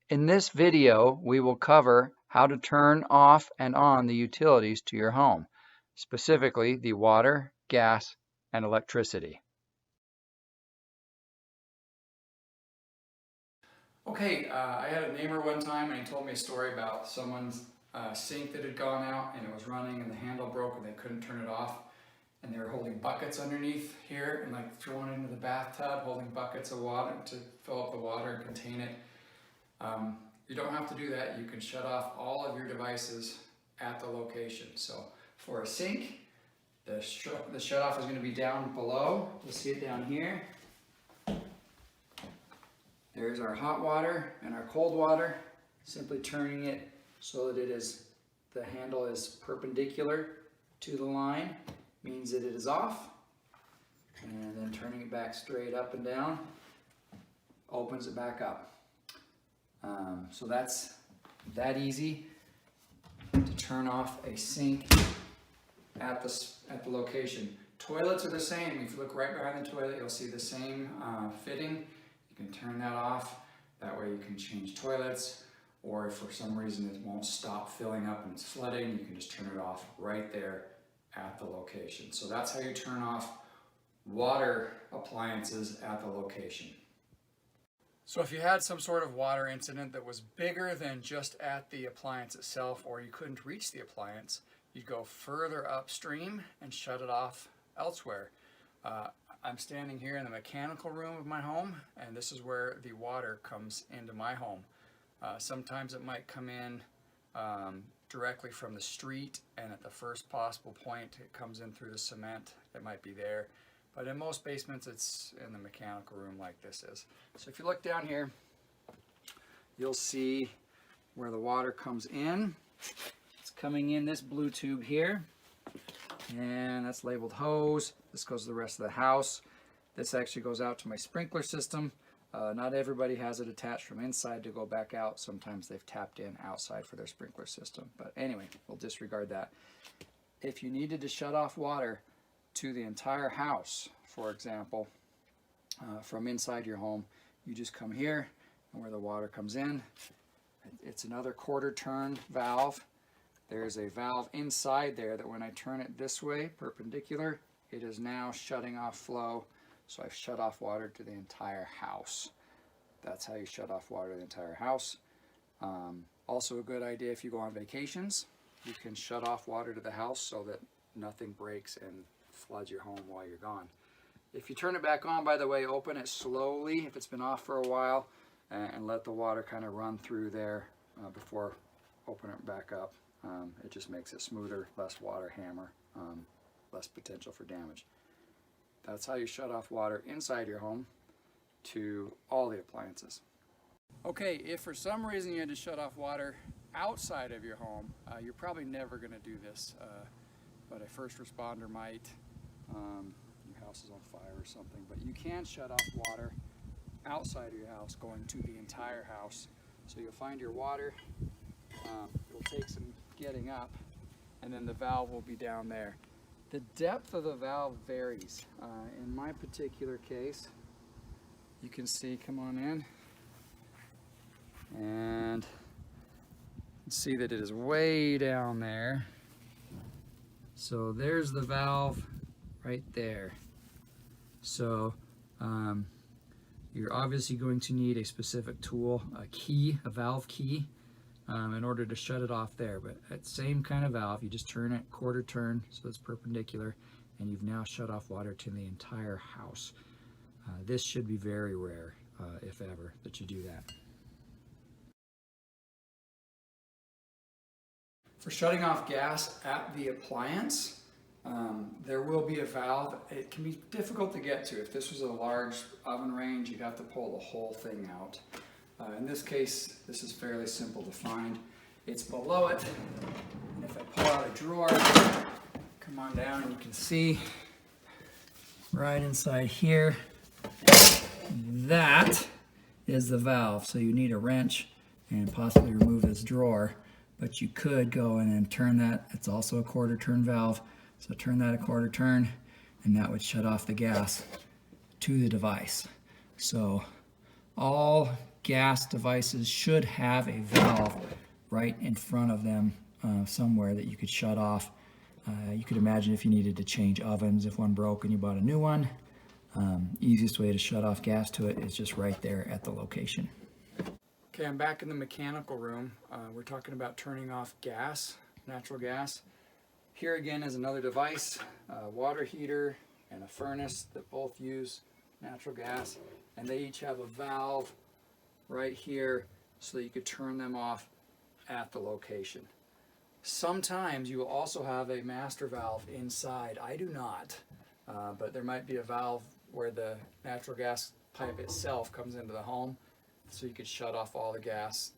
In this video, we will cover how to turn off and on the utilities to your home, specifically the water, gas, and electricity. Okay, I had a neighbor one time and he told me a story about someone's sink that had gone out and it was running and the handle broke and they couldn't turn it off. And they were holding buckets underneath here and like throwing it into the bathtub, holding buckets of water to fill up the water and contain it. You don't have to do that. You can shut off all of your devices at the location. So for a sink, the shut off is going to be down below. You'll see it down here. There's our hot water and our cold water. Simply turning it so that the handle is perpendicular to the line means that it is off. And then turning it back straight up and down opens it back up. So that's that easy to turn off a sink at the location. Toilets are the same. If you look right behind the toilet, you'll see the same fitting. You can turn that off. That way you can change toilets, or if for some reason it won't stop filling up and it's flooding, you can just turn it off right there at the location. So that's how you turn off water appliances at the location. So if you had some sort of water incident that was bigger than just at the appliance itself, or you couldn't reach the appliance, you'd go further upstream and shut it off elsewhere. I'm standing here in the mechanical room of my home, and this is where the water comes into my home. Sometimes it might come in directly from the street, and at the first possible point it comes in through the cement that might be there. But in most basements it's in the mechanical room like this is. So if you look down here, you'll see where the water comes in. It's coming in this blue tube here, and that's labeled hose. This goes to the rest of the house. This actually goes out to my sprinkler system. Not everybody has it attached from inside to go back out. Sometimes they've tapped in outside for their sprinkler system. But anyway, we'll disregard that. If you needed to shut off water to the entire house, for example, from inside your home, you just come here, and where the water comes in, it's another quarter turn valve. There's a valve inside there that when I turn it this way, perpendicular, it is now shutting off flow. So I've shut off water to the entire house. That's how you shut off water to the entire house. Also a good idea if you go on vacations, you can shut off water to the house so that nothing breaks and floods your home while you're gone. If you turn it back on, by the way, open it slowly if it's been off for a while, and let the water kind of run through there before opening it back up. It just makes it smoother, less water hammer, less potential for damage. That's how you shut off water inside your home to all the appliances. Okay, if for some reason you had to shut off water outside of your home, you're probably never going to do this, but a first responder might. Your house is on fire or something, but you can shut off water outside of your house going to the entire house. So you'll find your water, it'll take some getting up, and then the valve will be down there. The depth of the valve varies. In my particular case, you can see, come on in, and you can see that it is way down there. So there's the valve right there. So you're obviously going to need a specific tool, a key, a valve key, in order to shut it off there. But that same kind of valve, you just turn it quarter turn so it's perpendicular, and you've now shut off water to the entire house. This should be very rare, if ever, that you do that. For shutting off gas at the appliance, there will be a valve. It can be difficult to get to. If this was a large oven range, you'd have to pull the whole thing out. In this case, this is fairly simple to find. It's below it, and if I pull out a drawer, come on down, and you can see right inside here, that is the valve. So you need a wrench and possibly remove this drawer, but you could go in and turn that. It's also a quarter turn valve, so turn that a quarter turn, and that would shut off the gas to the device. So all gas devices should have a valve right in front of them somewhere that you could shut off. You could imagine if you needed to change ovens, if one broke and you bought a new one, easiest way to shut off gas to it is just right there at the location. Okay, I'm back in the mechanical room. We're talking about turning off gas, natural gas. Here again is another device, a water heater and a furnace that both use natural gas, and they each have a valve right here so that you could turn them off at the location. Sometimes you will also have a master valve inside. I do not, but there might be a valve where the natural gas pipe itself comes into the home, so you could shut off all the gas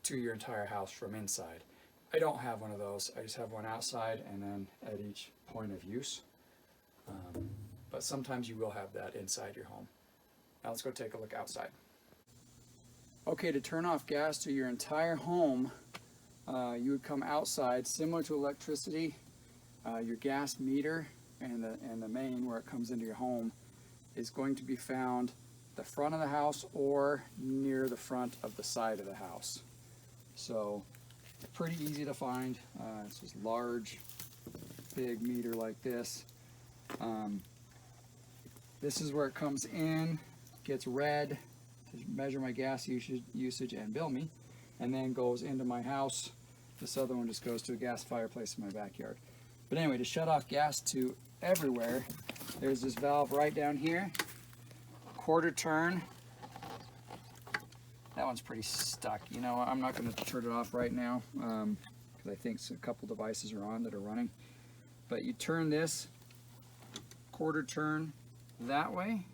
to your entire house from inside. I don't have one of those. I just have one outside and then at each point of use. But sometimes you will have that inside your home. Now let's go take a look outside. Okay, to turn off gas to your entire home, you would come outside, similar to electricity. Your gas meter and the main where it comes into your home is going to be found at the front of the house or near the front of the side of the house. So pretty easy to find. It's just large, big meter like this. This is where it comes in, gets read to measure my gas usage and bill me, and then goes into my house. This other one just goes to a gas fireplace in my backyard. But anyway, to shut off gas to everywhere, there's this valve right down here, quarter turn. That one's pretty stuck. You know, I'm not going to turn it off right now because I think a couple devices are on that are running. But you turn this quarter turn that way,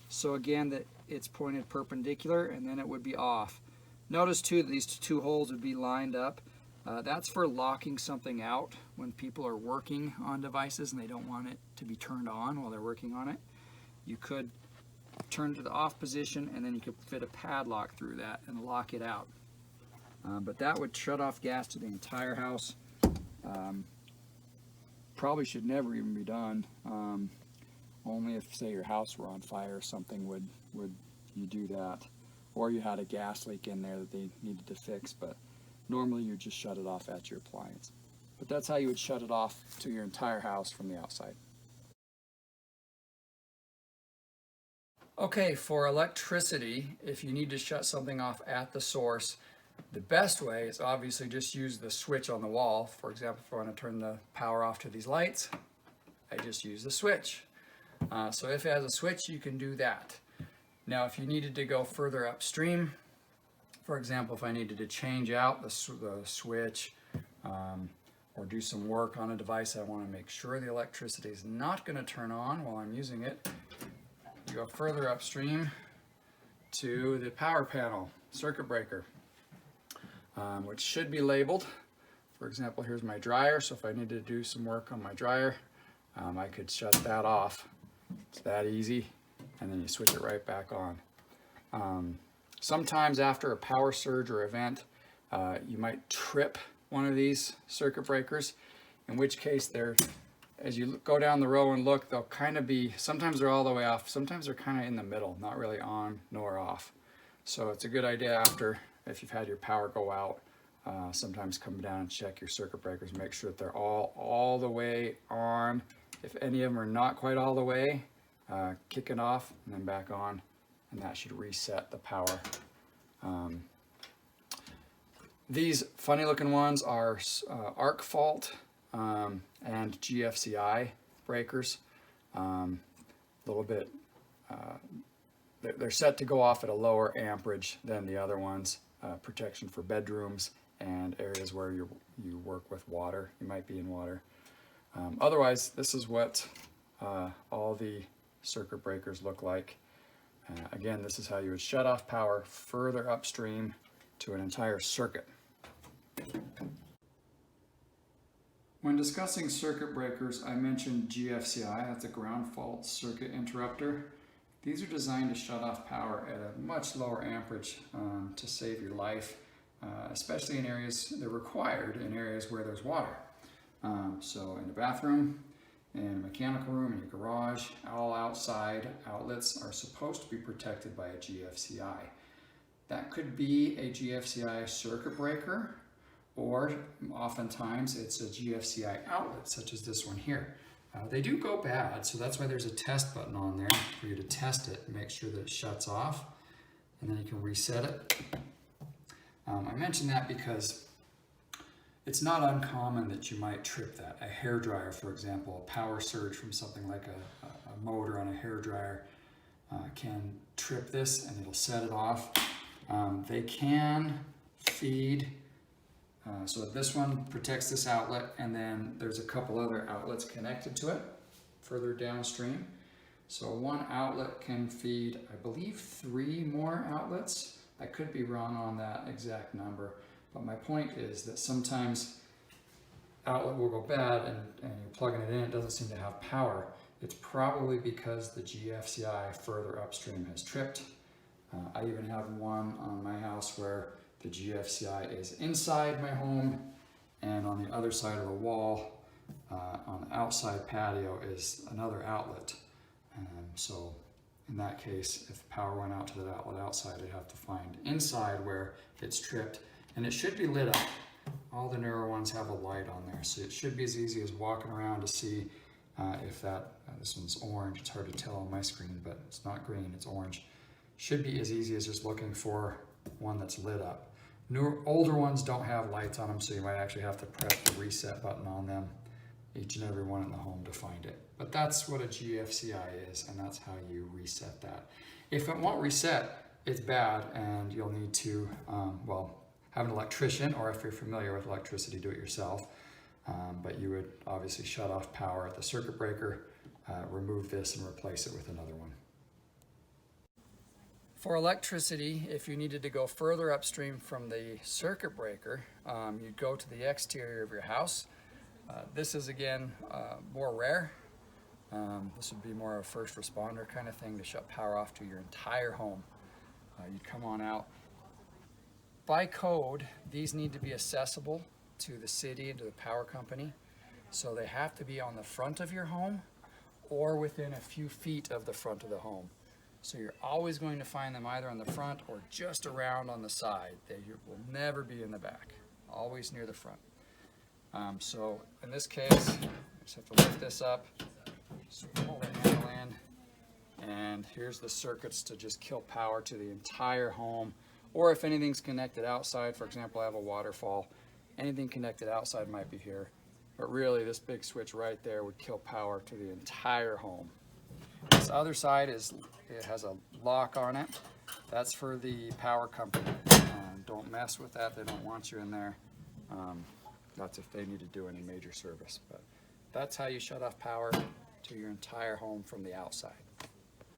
so again that it's pointed perpendicular, and then it would be off. Notice too that these two holes would be lined up. That's for locking something out when people are working on devices and they don't want it to be turned on while they're working on it. You could turn to the off position and then you could fit a padlock through that and lock it out. But that would shut off gas to the entire house. Probably should never even be done. Only if, say, your house were on fire or something would you do that, or you had a gas leak in there that they needed to fix. But normally you just shut it off at your appliance. But that's how you would shut it off to your entire house from the outside. Okay, for electricity, if you need to shut something off at the source, the best way is obviously just use the switch on the wall. For example, if I want to turn the power off to these lights, I just use the switch. So if it has a switch, you can do that. Now, if you needed to go further upstream, for example, if I needed to change out the switch or do some work on a device, I want to make sure the electricity is not going to turn on while I'm using it. You go further upstream to the power panel, circuit breaker, which should be labeled. For example, here's my dryer, so if I needed to do some work on my dryer, I could shut that off. It's that easy, and then you switch it right back on. Sometimes after a power surge or event, you might trip one of these circuit breakers, in which case as you go down the row and look, they'll kind of be, sometimes they're all the way off, sometimes they're kind of in the middle, not really on nor off. So it's a good idea after, if you've had your power go out, sometimes come down and check your circuit breakers, make sure that they're all the way on. If any of them are not quite all the way, kick it off and then back on, and that should reset the power. These funny looking ones are arc fault and GFCI breakers. Little bit, they're set to go off at a lower amperage than the other ones. Protection for bedrooms and areas where you work with water. You might be in water. Otherwise, this is what all the circuit breakers look like. Again, this is how you would shut off power further upstream to an entire circuit. When discussing circuit breakers, I mentioned GFCI, that's a ground fault circuit interrupter. These are designed to shut off power at a much lower amperage to save your life, especially in areas they're required in areas where there's water. So in the bathroom, in a mechanical room, in your garage, all outside outlets are supposed to be protected by a GFCI. That could be a GFCI circuit breaker, or oftentimes it's a GFCI outlet, such as this one here. They do go bad, so that's why there's a test button on there for you to test it and make sure that it shuts off, and then you can reset it. I mention that because it's not uncommon that you might trip that. A hairdryer, for example, a power surge from something like a motor on a hairdryer can trip this and it'll set it off. They can feed, so this one protects this outlet, and then there's a couple other outlets connected to it further downstream. So one outlet can feed, I believe, 3 more outlets. I could be wrong on that exact number, but my point is that sometimes outlet will go bad and you're plugging it in, it doesn't seem to have power. It's probably because the GFCI further upstream has tripped. I even have one on my house where the GFCI is inside my home, and on the other side of the wall, on the outside patio, is another outlet. So in that case, if power went out to that outlet outside, I'd have to find inside where it's tripped, and it should be lit up. All the newer ones have a light on there, so it should be as easy as walking around to see if that, this one's orange, it's hard to tell on my screen, but it's not green, it's orange. Should be as easy as just looking for one that's lit up. Older ones don't have lights on them, so you might actually have to press the reset button on them, each and every one in the home, to find it. But that's what a GFCI is, and that's how you reset that. If it won't reset, it's bad, and you'll need to, well, have an electrician, or if you're familiar with electricity, do it yourself. But you would obviously shut off power at the circuit breaker, remove this, and replace it with another one. For electricity, if you needed to go further upstream from the circuit breaker, you'd go to the exterior of your house. This is, again, more rare. This would be more of a first responder kind of thing to shut power off to your entire home. You'd come on out. By code, these need to be accessible to the city and to the power company. So they have to be on the front of your home or within a few feet of the front of the home. So you're always going to find them either on the front or just around on the side. They will never be in the back, always near the front. So in this case, you just have to lift this up, just pull the handle in, and here's the circuits to just kill power to the entire home. Or if anything's connected outside, for example, I have a waterfall, anything connected outside might be here. But really, this big switch right there would kill power to the entire home. This other side it has a lock on it. That's for the power company. Don't mess with that. They don't want you in there. That's if they need to do any major service. But that's how you shut off power to your entire home from the outside.